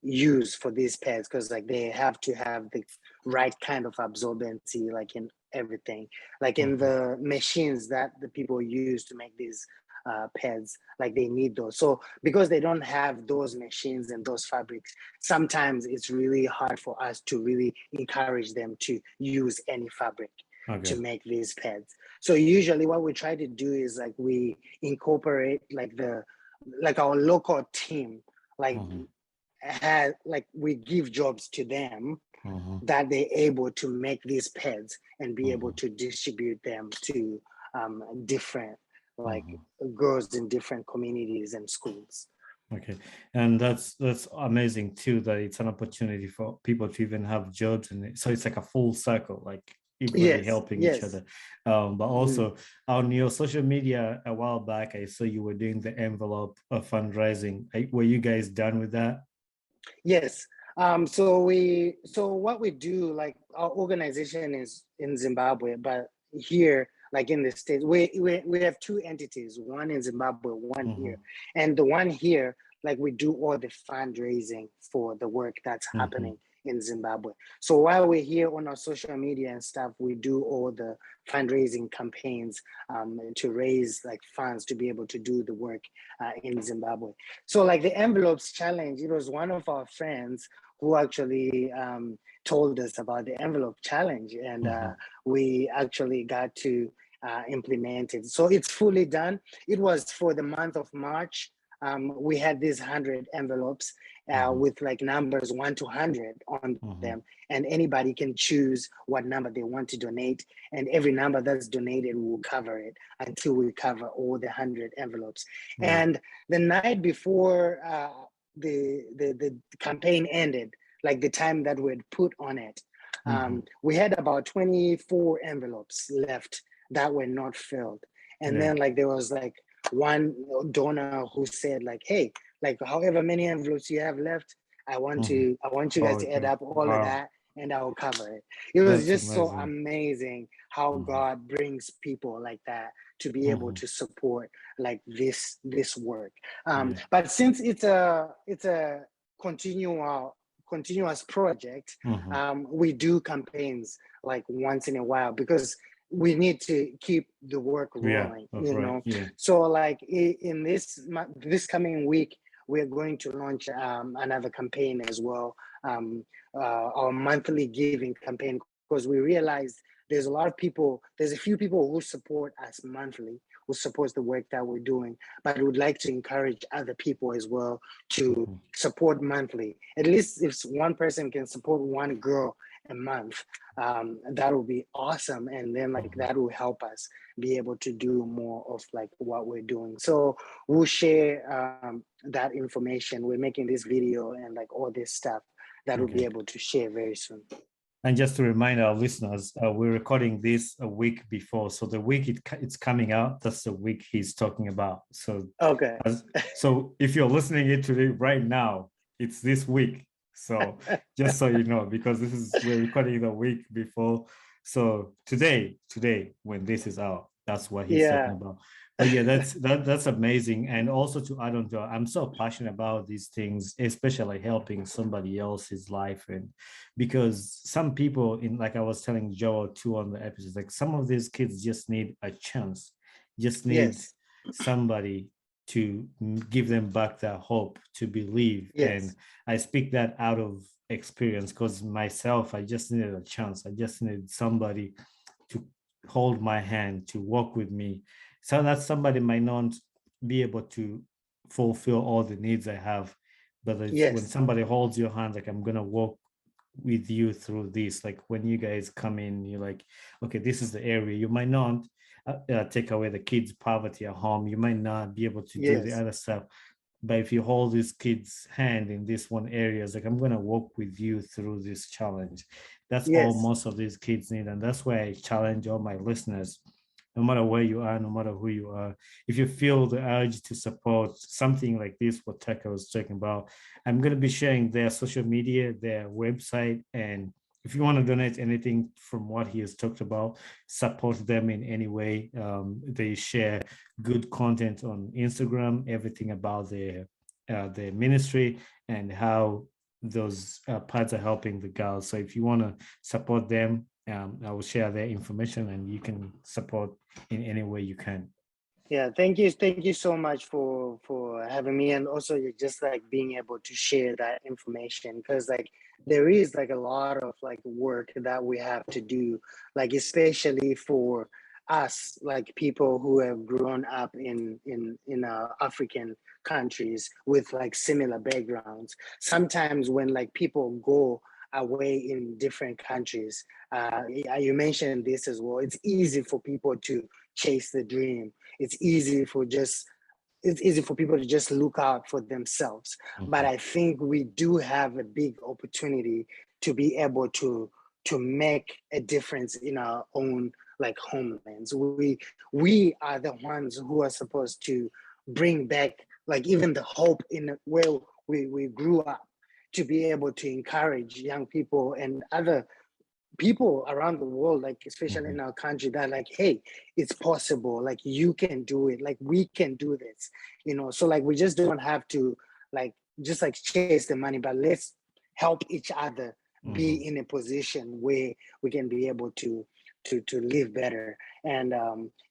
use for these pads, because like they have to have the right kind of absorbency like in everything, like in the machines that the people use to make these pads, like they need those. So because they don't have those machines and those fabrics, sometimes it's really hard for us to really encourage them to use any fabric to make these pads. So usually what we try to do is like we incorporate like our local team, like had like we give jobs to them that they're able to make these pads and be able to distribute them to different like girls in different communities and schools. Okay, and that's amazing too, that it's an opportunity for people to even have jobs, and so it's like a full circle, like everybody helping each other. But also on your social media a while back, I saw you were doing the envelope of fundraising. Were you guys done with that? Yes. So what we do, like our organization is in Zimbabwe, but here, like in the States, we have two entities, one in Zimbabwe, one here. And the one here, like we do all the fundraising for the work that's happening in Zimbabwe. So while we're here on our social media and stuff, we do all the fundraising campaigns to raise like funds to be able to do the work in Zimbabwe. So like the envelopes challenge, it was one of our friends who actually told us about the envelope challenge, and we actually got to implement it. So it's fully done. It was for the month of March. We had these 100 envelopes with like numbers 1 to 100 on them, and anybody can choose what number they want to donate, and every number that's donated will cover it until we cover all the 100 envelopes. And the night before the campaign ended, like the time that we had put on it, we had about 24 envelopes left that were not filled. And then like there was like one donor who said like, hey, like however many envelopes you have left, I want you guys to add up all of that and I will cover it. It was just amazing. So amazing how God brings people like that to be able to support like this work. But since it's a continuous project, we do campaigns like once in a while because we need to keep the work rolling, So like in this coming week, we're going to launch another campaign as well, our monthly giving campaign, because we realized there's a few people who support us monthly, who supports the work that we're doing, but would like to encourage other people as well to support monthly. At least if one person can support one girl a month, that will be awesome. And then like that will help us be able to do more of like what we're doing. So we'll share that information. We're making this video and like all this stuff that we'll be able to share very soon. And just to remind our listeners, we're recording this a week before. So the week it's coming out, that's the week he's talking about. So so if you're listening it today right now, it's this week. So just so you know, because we're recording the week before. So today, when this is out, that's what he's talking about. But yeah, that's amazing. And also to add on to, I'm so passionate about these things, especially helping somebody else's life. And because some people like I was telling Joel too on the episodes, like some of these kids just need a chance, just need somebody to give them back that hope to believe. And I speak that out of experience, because myself, I just needed a chance. I just needed somebody to hold my hand, to walk with me. So that somebody might not be able to fulfill all the needs I have. But it's when Yes, somebody holds your hand, like, I'm gonna walk with you through this. Like when you guys come in, you're like, okay, this is the area. You might not take away the kids' poverty at home. You might not be able to do the yes, other stuff. But if you hold this kid's hand in this one area, it's like, I'm gonna walk with you through this challenge. That's all yes, most of these kids need. And that's why I challenge all my listeners, no matter where you are, no matter who you are, if you feel the urge to support something like this, what Taka was talking about, I'm going to be sharing their social media, their website, and if you want to donate anything from what he has talked about, support them in any way. They share good content on Instagram, everything about their ministry and how those parts are helping the girls. So if you want to support them, I will share their information and you can support in any way you can. yeah. Thank you so much for having me, and also you're just like being able to share that information, because like there is like a lot of like work that we have to do, like especially for us, like people who have grown up in African countries with like similar backgrounds. Sometimes when like people go away in different countries, you mentioned this as well, it's easy for people to chase the dream. It's easy for just it's easy for people to just look out for themselves. But Mhm. I think we do have a big opportunity to be able to make a difference in our own like homelands. We are the ones who are supposed to bring back like even the hope in where we grew up, to be able to encourage young people and other people around the world, like especially Mhm. in our country, that like, hey, it's possible, like you can do it, like we can do this, so like we just don't have to like just like chase the money, but let's help each other Mhm. be in a position where we can be able to live better. And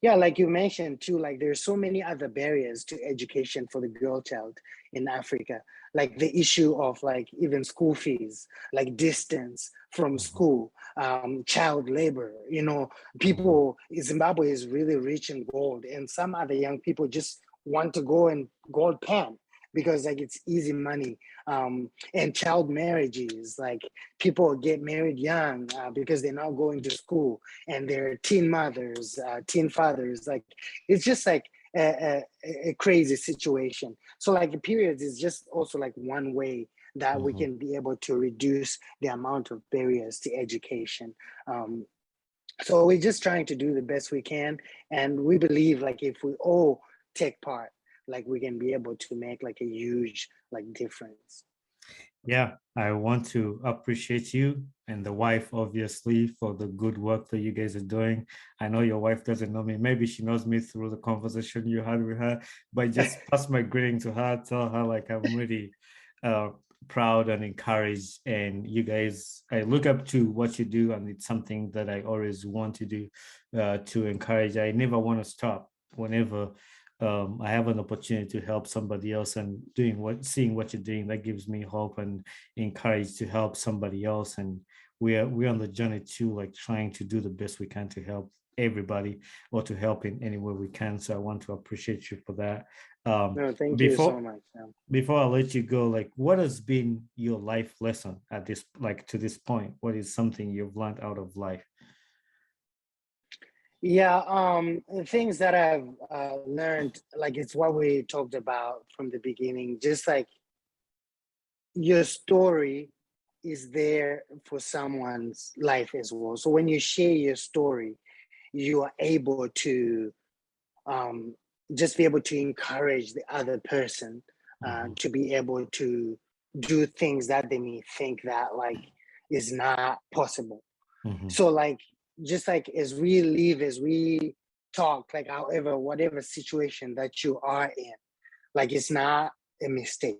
yeah, like you mentioned too, like there's so many other barriers to education for the girl child in Africa, like the issue of like even school fees, like distance from Mhm. school, child labor. Mhm. People, Zimbabwe is really rich in gold, and some other young people just want to go and gold pan because like it's easy money. And child marriages, like people get married young because they're not going to school, and they're teen mothers, teen fathers. Like it's just like a crazy situation. So like periods is just also like one way that we Mhm. can be able to reduce the amount of barriers to education. Um, so we're just trying to do the best we can, and we believe like if we all take part, like we can be able to make like a huge like difference. Yeah, I want to appreciate you and the wife, obviously, for the good work that you guys are doing. I know your wife doesn't know me. Maybe she knows me through the conversation you had with her, but just pass my greeting to her. Tell her like I'm really uh, proud and encouraged. And you guys, I look up to what you do, and it's something that I always want to do to encourage. I never want to stop whenever I have an opportunity to help somebody else and seeing what you're doing, that gives me hope and encourage to help somebody else. And we're on the journey too, like trying to do the best we can to help everybody or to help in any way we can. So I want to appreciate you for that. No, thank you so Before much. before I let you go, like what has been your life lesson at this, like to this point? What is something you've learned out of life? Yeah, the things that I've learned, like it's what we talked about from the beginning, just like your story is there for someone's life as well. So when you share your story, you are able to um, just be able to encourage the other person Mhm. to be able to do things that they may think that like is not possible. Mhm. So like just like as we live, as we talk, like however, whatever situation that you are in, like it's not a mistake.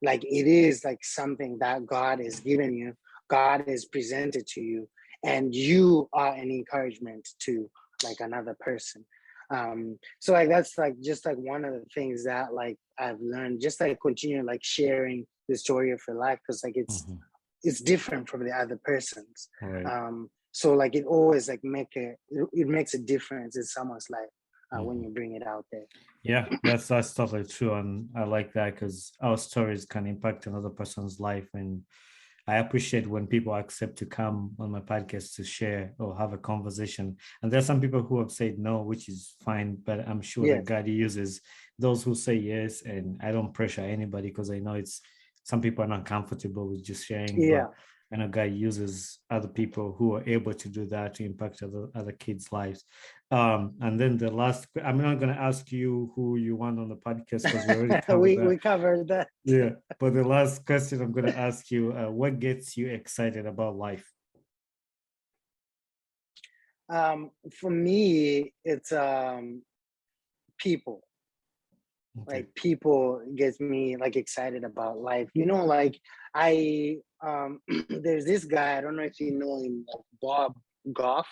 Like it is like something that God has given you, God has presented to you, and you are an encouragement to like another person. So like that's like just like one of the things that like I've learned, just like continue like sharing the story of your life, because like it's Mhm. it's different from the other person's. Right. So like it always like it makes a difference in someone's life when you bring it out there. Yeah, that's totally true, and I like that because our stories can impact another person's life, and I appreciate when people accept to come on my podcast to share or have a conversation. And there are some people who have said no, which is fine, but I'm sure that God uses those who say yes, and I don't pressure anybody because I know it's some people are not comfortable with just sharing, but I know God uses other people who are able to do that to impact other kids' lives. And then the last, I'm not going to ask you who you want on the podcast because we already covered that. We covered that. Yeah, but the last question I'm going to ask you, what gets you excited about life? For me, it's people. Okay. Like people gets me like excited about life. You know, like I there's this guy, I don't know if you know him, like Bob Goff.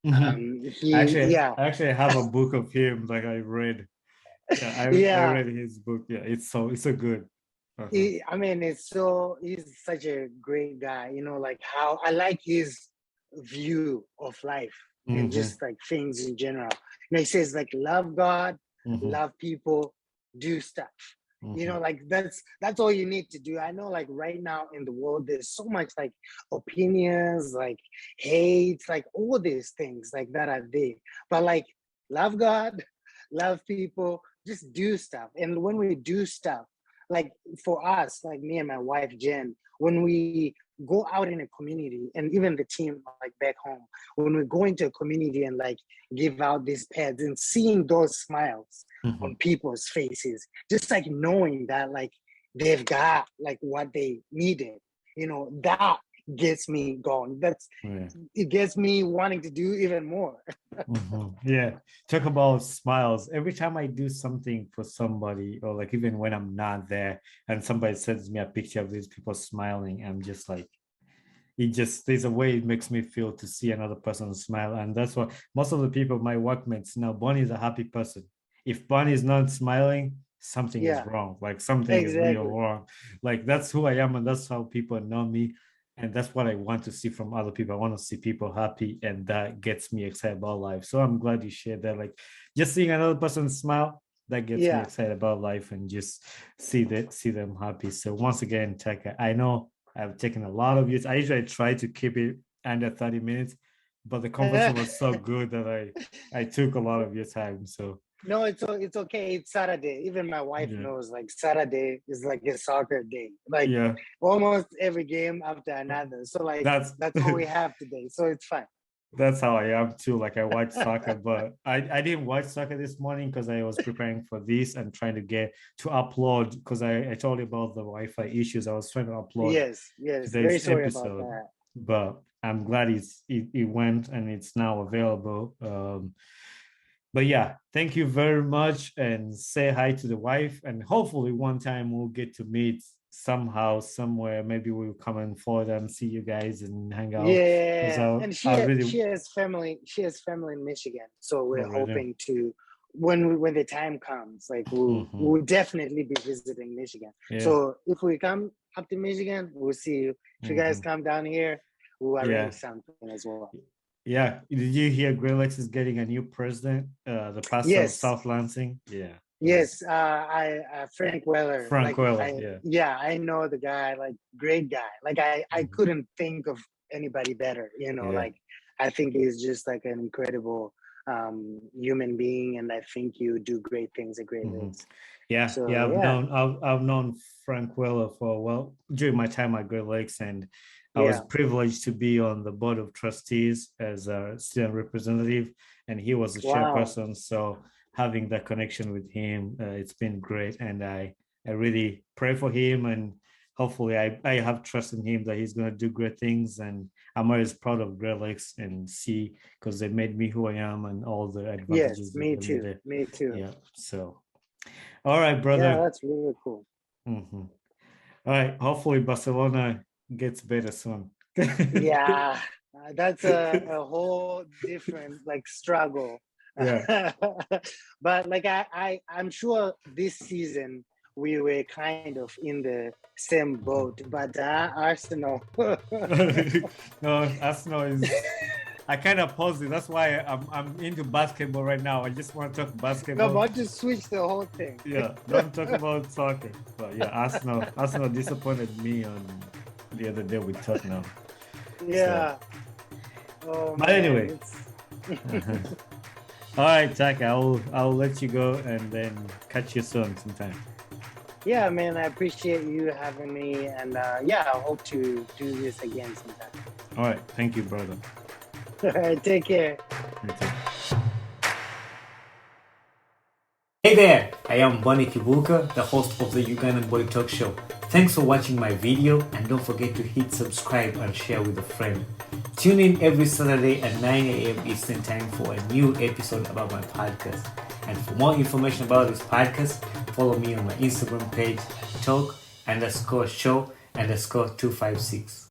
I actually have a book of him like I read. Yeah, I read his book. Yeah, it's so good. I mean, he's such a great guy, you know, like how I like his view of life and just like things in general. You know, he says like love God, love people, do stuff. You know, like that's all you need to do. I know like right now in the world there's so much like opinions, like hate, like all these things like that are there. But like love God, love people, just do stuff. And when we do stuff, like for us, like me and my wife Jen, when we go out in a community, and even the team like back home, when we go into a community and like give out these pads and seeing those smiles on people's faces, just like knowing that like they've got like what they needed, you know, that gets me going. It gets me wanting to do even more. Yeah, talk about smiles. Every time I do something for somebody, or like even when I'm not there and somebody sends me a picture of these people smiling, I'm just like, there's a way it makes me feel to see another person smile. And that's what most of the people, my workmates now, Bonnie is a happy person. If Bonnie is not smiling, something is wrong. Like something is real wrong. Like that's who I am, and that's how people know me. And that's what I want to see from other people. I want to see people happy, and that gets me excited about life. So I'm glad you shared that. Like just seeing another person smile, that gets me excited about life, and just see them happy. So once again, Taka, I know I've taken a lot of years. I usually try to keep it under 30 minutes, but the conversation was so good that I took a lot of your time. So no, it's okay. It's Saturday. Even my wife knows like Saturday is like a soccer day. Like almost every game after another. So like that's all we have today. So it's fine. That's how I am too. Like I watch soccer, but I didn't watch soccer this morning because I was preparing for this and trying to get to upload because I told you about the Wi-Fi issues. I was trying to upload yes, very sorry episode, about that. but I'm glad it went and it's now available. But yeah, thank you very much, and say hi to the wife, and hopefully one time we'll get to meet somehow, somewhere. Maybe we'll come in Florida and see you guys and hang out. Yeah, and she has family in Michigan, so we're hoping to when the time comes, like we'll definitely be visiting Michigan. So if we come up to Michigan, we'll see you. If you guys come down here, we'll arrange something as well. Yeah. Did you hear Great Lakes is getting a new president, the pastor of South Lansing? Yeah. Yes, Frank Weller. Frank Weller, I know the guy, like great guy. Like I couldn't think of anybody better, you know, like I think he's just like an incredible human being, and I think you do great things at Great Lakes. I've known Frank Weller for during my time at Great Lakes, and I was privileged to be on the board of trustees as a student representative, and he was the chairperson. So having that connection with him, it's been great, and I really pray for him, and hopefully I have trust in him that he's going to do great things. And I'm always proud of Great Lakes and see, because they made me who I am and all the advantages. Yes, me too. Yeah. So, all right, brother. Yeah, that's really cool. All right. Hopefully Barcelona gets better soon. That's a whole different like struggle. But like I'm sure this season we were kind of in the same boat. But Arsenal. No, Arsenal is. I kind of paused it. That's why I'm into basketball right now. I just want to talk basketball. No, but just switch the whole thing. Yeah, don't talk about soccer. But yeah, Arsenal disappointed me on the other day with Tottenham. Yeah. So. Oh, But man, anyway. All right, Taka, I'll let you go and then catch you soon sometime. Yeah, man, I appreciate you having me, and I hope to do this again sometime. All right, thank you, brother. All right, take care. You too. Hey there, I am Bonnie Kibuka, the host of the Ugandan Boy Talk Show. Thanks for watching my video, and don't forget to hit subscribe and share with a friend. Tune in every Saturday at 9 a.m. Eastern Time for a new episode about my podcast. And for more information about this podcast, follow me on my Instagram page, talk_show_256.